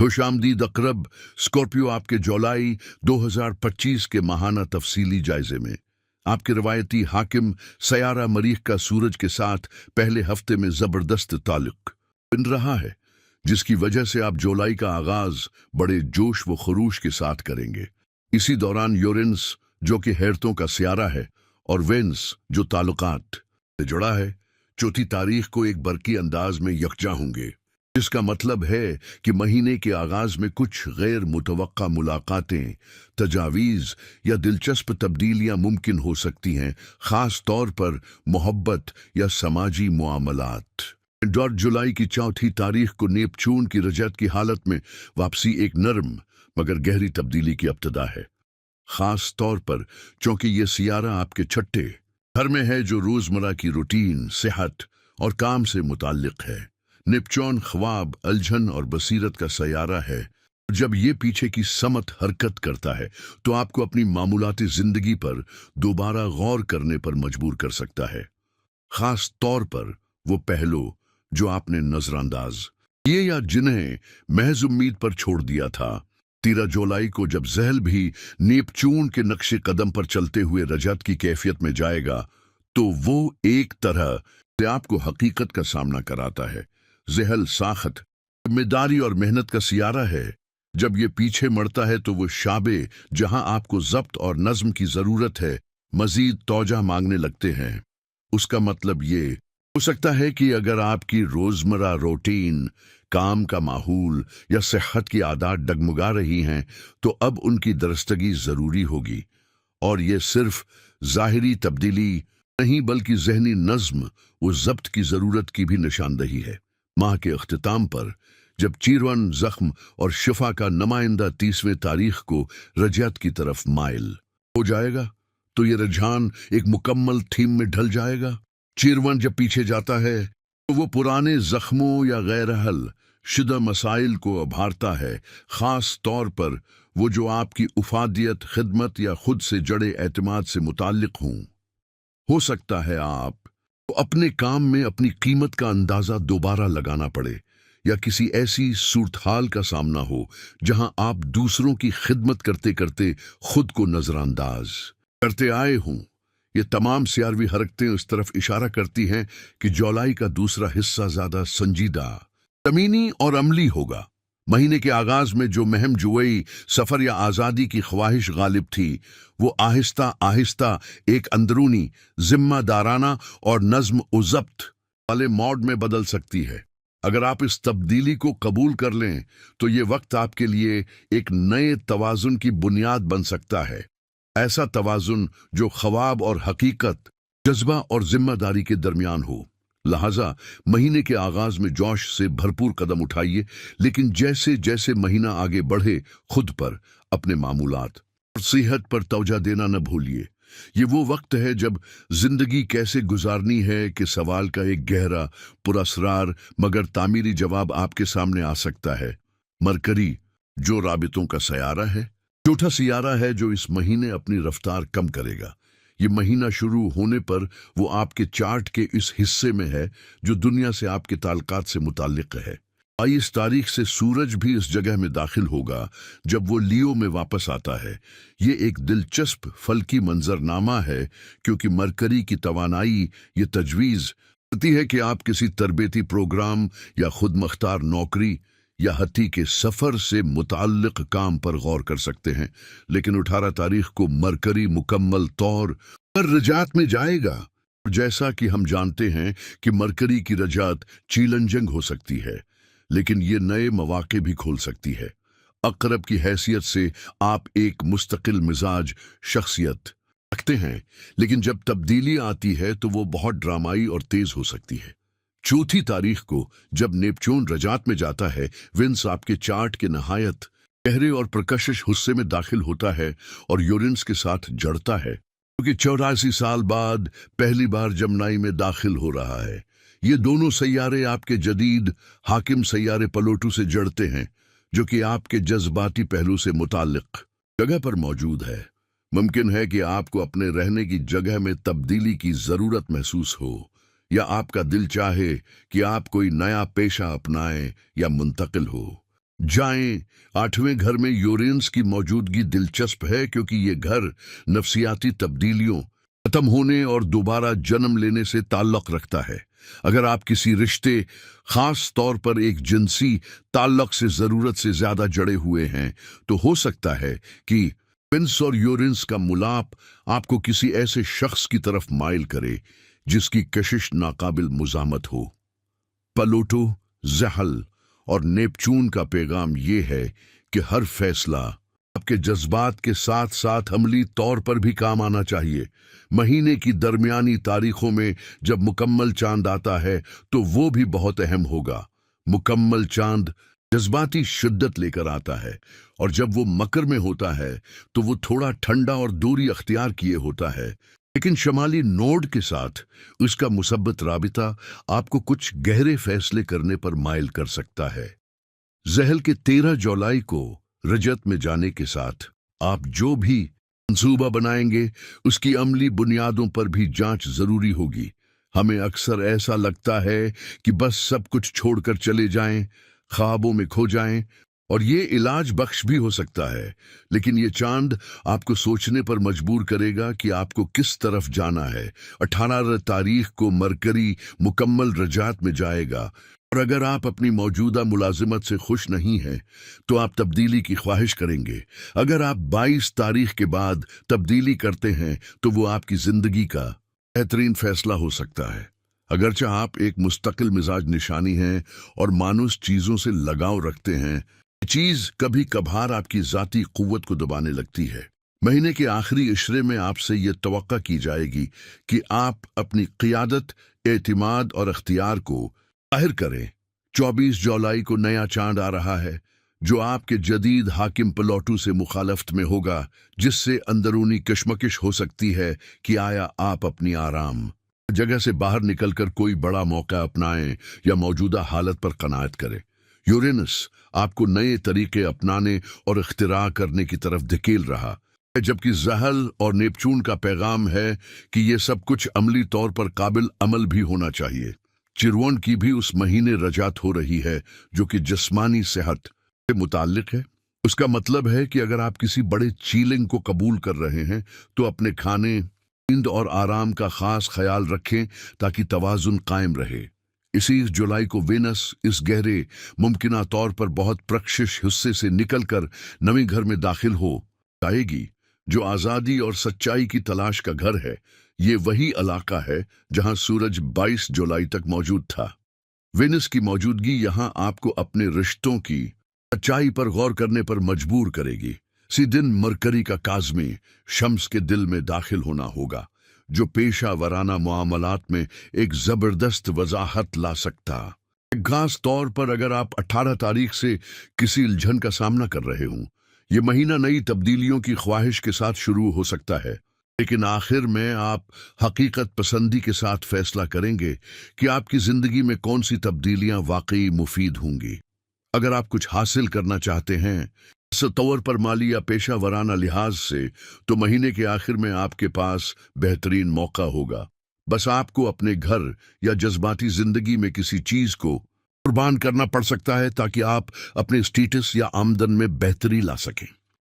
खुशामदीद अकरब Scorpio आपके जुलाई 2025 के माहाना तफसीली जायजे में आपके रवायती हाकिम सयारा मरीख का सूरज के साथ पहले हफ्ते में जबरदस्त ताल्लुक बन रहा है, जिसकी वजह से आप जुलाई का आगाज बड़े जोश व खरूश के साथ करेंगे। इसी दौरान यूरेनस जो कि हैरतों का सियारा है और वेनस जो ताल्लुकात से जुड़ा है, चौथी तारीख को एक बरकी अंदाज में यकजा होंगे, जिसका मतलब है कि महीने के आगाज में कुछ गैर मुतवक्का मुलाकातें, तजावीज़ या दिलचस्प तब्दीलियां मुमकिन हो सकती हैं, खास तौर पर मोहब्बत या समाजी मुआमलात। जुलाई की चौथी तारीख को नेपच्यून की रजत की हालत में वापसी एक नरम मगर गहरी तब्दीली की इब्तिदा है, खास तौर पर चूंकि ये सियारा आपके छठे घर में है जो रोजमर्रा की रूटीन, सेहत और काम से मुताल्लिक है। नेपच्यून ख्वाब, उलझन और बसीरत का सयारा है। जब ये पीछे की समत हरकत करता है तो आपको अपनी मामूलाती जिंदगी पर दोबारा गौर करने पर मजबूर कर सकता है, खास तौर पर वो पहलू जो आपने नजरअंदाज किए या जिन्हें महज उम्मीद पर छोड़ दिया था। 13 जुलाई को जब ज़हल भी नेपच्यून के नक्शे कदम पर चलते हुए रजत की कैफियत में जाएगा तो वो एक तरह से आपको हकीकत का सामना कराता है। ज़हल साखत, जिम्मेदारी और मेहनत का सियारा है। जब ये पीछे मड़ता है तो वो शाबे जहां आपको ज़ब्त और नज्म की ज़रूरत है मजीद तौजा मांगने लगते हैं। उसका मतलब ये हो सकता है कि अगर आपकी रोज़मर्रा रूटीन, काम का माहौल या सेहत की आदत डगमगा रही हैं तो अब उनकी दरस्तगी ज़रूरी होगी। और ये सिर्फ ज़ाहिरी तब्दीली नहीं बल्कि ज़हनी नज्म व ज़ब्त की ज़रूरत की भी निशानदही है। माह के अख्तिताम पर जब चीरवन जख्म और शिफा का नुमाइंदा 30वें तारीख को रजत की तरफ माइल हो जाएगा तो ये रुझान एक मुकम्मल थीम में ढल जाएगा। चीरवन जब पीछे जाता है तो वो पुराने जख्मों या गैर हल शुदा मसाइल को उभारता है, खास तौर पर वो जो आपकी उफादियत, खिदमत या खुद से जड़े एतमाद से मुताल्लिक हों। हो सकता है आप तो अपने काम में अपनी कीमत का अंदाजा दोबारा लगाना पड़े या किसी ऐसी सूरत-हाल का सामना हो जहां आप दूसरों की खिदमत करते करते खुद को नजरअंदाज करते आए हों। ये तमाम सियारवी हरकतें उस तरफ इशारा करती हैं कि जुलाई का दूसरा हिस्सा ज्यादा संजीदा, ज़मीनी और अमली होगा। महीने के आगाज में जो महम जुई सफर या आज़ादी की ख्वाहिश गालिब थी वो आहिस्ता आहिस्ता एक अंदरूनी, जिम्मेदाराना और नज्म व ज़ब्त वाले मोड में बदल सकती है। अगर आप इस तब्दीली को कबूल कर लें तो ये वक्त आपके लिए एक नए तवाज़ुन की बुनियाद बन सकता है, ऐसा तवाज़ुन जो ख्वाब और हकीकत, जज्बा और जिम्मेदारी के दरमियान हो। लिहाजा महीने के आगाज में जोश से भरपूर कदम उठाइए, लेकिन जैसे जैसे महीना आगे बढ़े खुद पर, अपने मामूलात और सेहत पर तवज्जो देना न भूलिए। ये वो वक्त है जब जिंदगी कैसे गुजारनी है कि सवाल का एक गहरा, पुरअसरार मगर तामीरी जवाब आपके सामने आ सकता है। मरकरी जो राबितों का सयारा है, चौथा सियारा है जो इस महीने अपनी रफ्तार कम करेगा। ये महीना शुरू होने पर वो आपके चार्ट के इस हिस्से में है जो दुनिया से आपके ताल्लुकात से मुताल्लिक है। 22 तारीख से सूरज भी इस जगह में दाखिल होगा जब वो लियो में वापस आता है। ये एक दिलचस्प फल्की मंजरनामा है क्योंकि मरकरी की तवानाई ये तजवीज़ करती है कि आप किसी तरबेती प्रोग्राम या खुद मुख्तार नौकरी या हत्ती के सफर से मुताल्लिक काम पर गौर कर सकते हैं। लेकिन 18 तारीख को मरकरी मुकम्मल तौर पर रजत में जाएगा। जैसा कि हम जानते हैं कि मरकरी की रजत चैलेंजिंग हो सकती है, लेकिन ये नए मौके भी खोल सकती है। अकरब की हैसियत से आप एक मुस्तकिल मिजाज शख्सियत रखते हैं, लेकिन जब तब्दीली आती है तो वो बहुत ड्रामाई और तेज हो सकती है। चौथी तारीख को जब नेपच्यून रजत में जाता है, वेनस आपके चार्ट के नहायत गहरे और प्रकशिश हिस्से में दाखिल होता है और यूरेनस के साथ जड़ता है, क्योंकि 84 साल बाद पहली बार जमनाई में दाखिल हो रहा है। ये दोनों सैयारे आपके जदीद हाकिम सैयारे प्लूटो से जड़ते हैं, जो कि आपके जज्बाती पहलू से मुताल्लिक जगह पर मौजूद है। मुमकिन है कि आपको अपने रहने की जगह में तब्दीली की ज़रूरत महसूस हो, या आपका दिल चाहे कि आप कोई नया पेशा अपनाएं या मुंतकिल हो। जाएं। 8वें घर में यूरेनस की मौजूदगी दिलचस्प है क्योंकि ये घर नफसियाती तब्दीलियों, खत्म होने और दोबारा जन्म लेने से ताल्लुक रखता है। अगर आप किसी रिश्ते, खास तौर पर एक जिनसी ताल्लुक से ज़रूरत से ज़्यादा जड़े हुए हैं, तो हो सकता है कि विंस और यूरेनस का मुलाप आपको किसी ऐसे शख्स की तरफ माइल करे जिसकी कशिश नाकाबिल मुजामत हो। प्लूटो, ज़हल और नेपचून का पैगाम ये है कि हर फैसला आपके जज्बात के साथ साथ अमली तौर पर भी काम आना चाहिए। महीने की दरमियानी तारीखों में जब मुकम्मल चांद आता है तो वो भी बहुत अहम होगा। मुकम्मल चांद जज्बाती शिद्दत लेकर आता है, और जब वो मकर में होता है तो वो थोड़ा ठंडा और दूरी अख्तियार किए होता है, लेकिन शमाली नोड के साथ उसका मुसब्बत राबिता आपको कुछ गहरे फैसले करने पर माइल कर सकता है। ज़हल के 13 जुलाई को रजत में जाने के साथ आप जो भी मंसूबा बनाएंगे उसकी अमली बुनियादों पर भी जांच जरूरी होगी। हमें अक्सर ऐसा लगता है कि बस सब कुछ छोड़कर चले जाएं, ख्वाबों में खो जाएं, और ये इलाज बख्श भी हो सकता है, लेकिन ये चांद आपको सोचने पर मजबूर करेगा कि आपको किस तरफ जाना है। 18 तारीख को मरकरी मुकम्मल रजात में जाएगा, और अगर आप अपनी मौजूदा मुलाजिमत से खुश नहीं हैं तो आप तब्दीली की ख्वाहिश करेंगे। अगर आप 22 तारीख के बाद तब्दीली करते हैं तो वो आपकी जिंदगी का बेहतरीन फैसला हो सकता है। अगरचे आप एक मुस्तकिल मिजाज निशानी हैं और मानुस चीज़ों से लगाव रखते हैं, चीज़ कभी कभार आपकी ज़ाती कुव्वत को दबाने लगती है। महीने के आखिरी इशरे में आपसे ये तवक्का की जाएगी कि आप अपनी क़ियादत, एतिमाद और अख्तियार को जाहिर करें। 24 जुलाई को नया चांद आ रहा है जो आपके जदीद हाकिम प्लूटो से मुखालफत में होगा, जिससे अंदरूनी कशमकश हो सकती है कि आया आप अपनी आराम जगह से बाहर निकलकर कोई बड़ा मौका अपनाएं या मौजूदा हालत पर कनायत करें। यूरेनस आपको नए तरीके अपनाने और इख्तिरा करने की तरफ धकेल रहा है, जबकि ज़हल और नेपचून का पैगाम है कि ये सब कुछ अमली तौर पर काबिल अमल भी होना चाहिए। चिरवन की भी उस महीने रजात हो रही है जो कि जिस्मानी सेहत से मुताल्लिक है। उसका मतलब है कि अगर आप किसी बड़े चीलिंग को कबूल कर रहे हैं तो अपने खाने, नींद और आराम का खास ख्याल रखें ताकि तवाजुन कायम रहे। इसी जुलाई को वेनस इस गहरे, मुमकिना तौर पर बहुत प्रक्षिश हिस्से से निकलकर नवे घर में दाखिल हो जाएगी जो आज़ादी और सच्चाई की तलाश का घर है। ये वही इलाका है जहां सूरज 22 जुलाई तक मौजूद था। वेनस की मौजूदगी यहां आपको अपने रिश्तों की सच्चाई पर गौर करने पर मजबूर करेगी। इसी दिन मरकरी का काज़मी शम्स के दिल में दाखिल होना होगा, जो पेशा वराना मामलात में एक ज़बरदस्त वजाहत ला सकता। खास तौर पर अगर आप 18 तारीख से किसी उलझन का सामना कर रहे हों, ये महीना नई तब्दीलियों की ख्वाहिश के साथ शुरू हो सकता है, लेकिन आखिर में आप हकीकत पसंदी के साथ फैसला करेंगे कि आपकी ज़िंदगी में कौन सी तब्दीलियां वाकई मुफीद होंगी। अगर आप कुछ हासिल करना चाहते हैं तौर पर माली या पेशा वराना लिहाज से, तो महीने के आखिर में आपके पास बेहतरीन मौका होगा। बस आपको अपने घर या जज्बाती जिंदगी में किसी चीज को कुर्बान करना पड़ सकता है ताकि आप अपने स्टेटस या आमदन में बेहतरी ला सकें।